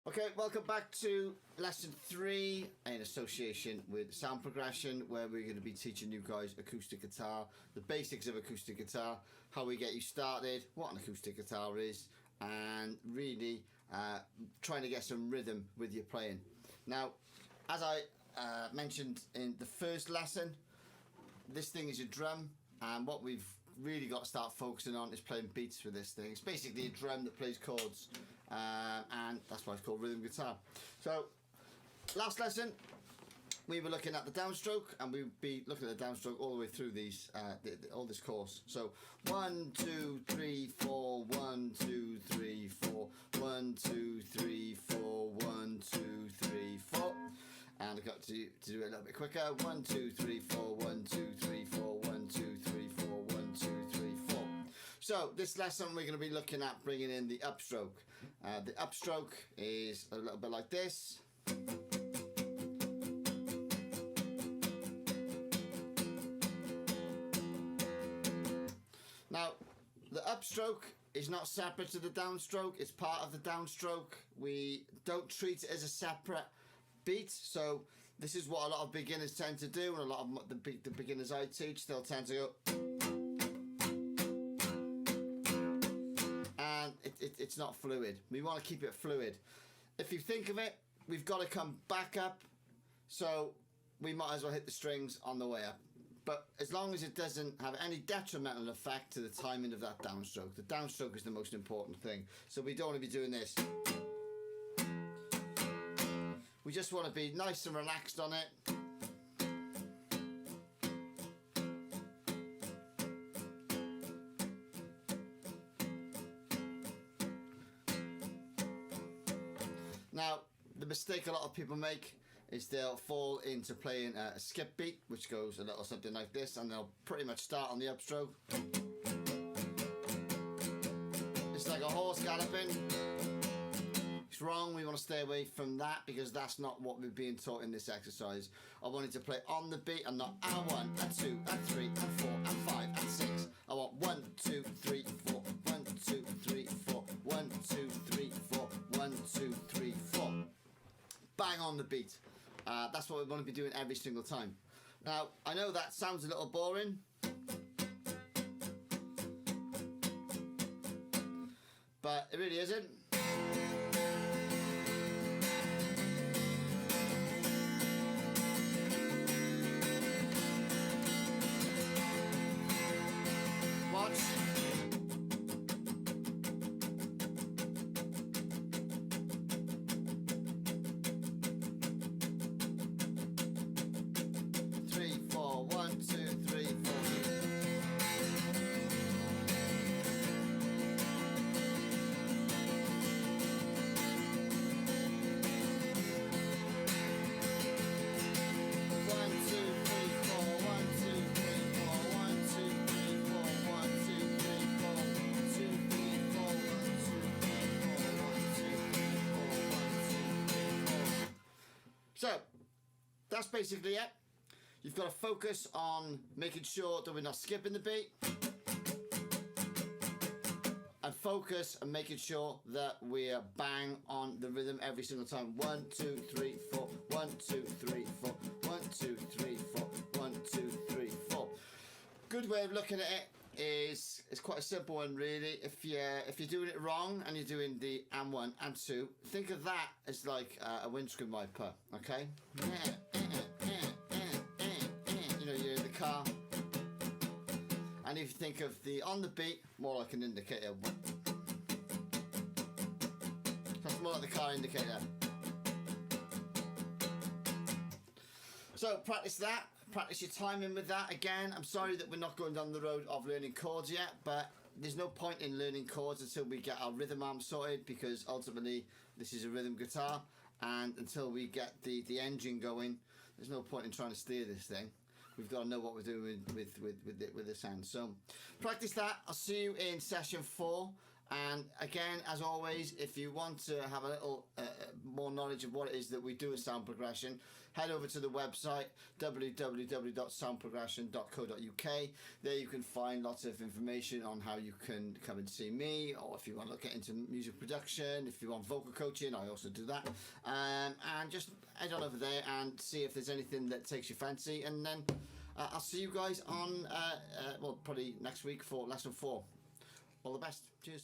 Okay, welcome back to lesson 3 in association with sound progression, where we're going to be teaching you guys acoustic guitar, the basics of acoustic guitar, how we get you started, what an acoustic guitar is, and really trying to get some rhythm with your playing. Now, as I mentioned in the first lesson, this thing is a drum, and what we've really got to start focusing on is playing beats with this thing. It's basically a drum that plays chords, and that's why it's called rhythm guitar. So last lesson we were looking at the downstroke, and we'll be looking at the downstroke all the way through these all this course. So 1 2 3 4, 1 2 3 4, 1 2 3 4, 1 2 3 4, and I've got to do it a little bit quicker. 1 2 3 4, 1 2 3 4, 1 2 3 4, 1 2 3 4. So this lesson we're going to be looking at bringing in the upstroke. The upstroke is a little bit like this. Now, the upstroke is not separate to the downstroke, it's part of the downstroke. We don't treat it as a separate beat, so this is what a lot of beginners tend to do, and a lot of the beginners I teach, they'll tend to go, and it's not fluid. We want to keep it fluid. If you think of it, we've got to come back up, so we might as well hit the strings on the way up. But as long as it doesn't have any detrimental effect to the timing of that downstroke. The downstroke is the most important thing. So we don't want to be doing this. We just want to be nice and relaxed on it. Now, the mistake a lot of people make is they'll fall into playing a skip beat, which goes a little something like this, and they'll pretty much start on the upstroke. It's like a horse galloping. It's wrong. We want to stay away from that, because that's not what we're being taught in this exercise. I wanted to play on the beat and not and 1 and 2 and 3 and 4 and 5 and 6. I want 1 2 3 4, 1 2 3 4, 1 2 3 4, 1 2 3 4. Bang on the beat. That's what we want to be doing every single time. Now, I know that sounds a little boring, but it really isn't. Watch. So, that's basically it. You've got to focus on making sure that we're not skipping the beat, and focus on making sure that we're bang on the rhythm every single time. 1 2 3 4, 1 2 3 4, 1 2 3 4, 1 2 3 4. Good way of looking at it is, it's quite a simple one really. If you're doing it wrong and you're doing the and 1 and 2, think of that as like a windscreen wiper, okay? You know, you're in the car, and if you think of the on the beat, more like an indicator. That's more like the car indicator. So practice that, practice your timing with that. Again, I'm sorry that we're not going down the road of learning chords yet, but there's no point in learning chords until we get our rhythm arm sorted, because ultimately this is a rhythm guitar, and until we get the engine going, there's no point in trying to steer this thing. We've got to know what we're doing with the sound. So practice that. I'll see you in session 4. And again, as always, if you want to have a little more knowledge of what it is that we do at Sound Progression, head over to the website www.soundprogression.co.uk. There you can find lots of information on how you can come and see me, or if you want to get into music production, if you want vocal coaching, I also do that. And just head on over there and see if there's anything that takes your fancy, and then I'll see you guys on well, probably next week for lesson 4. All the best. Cheers.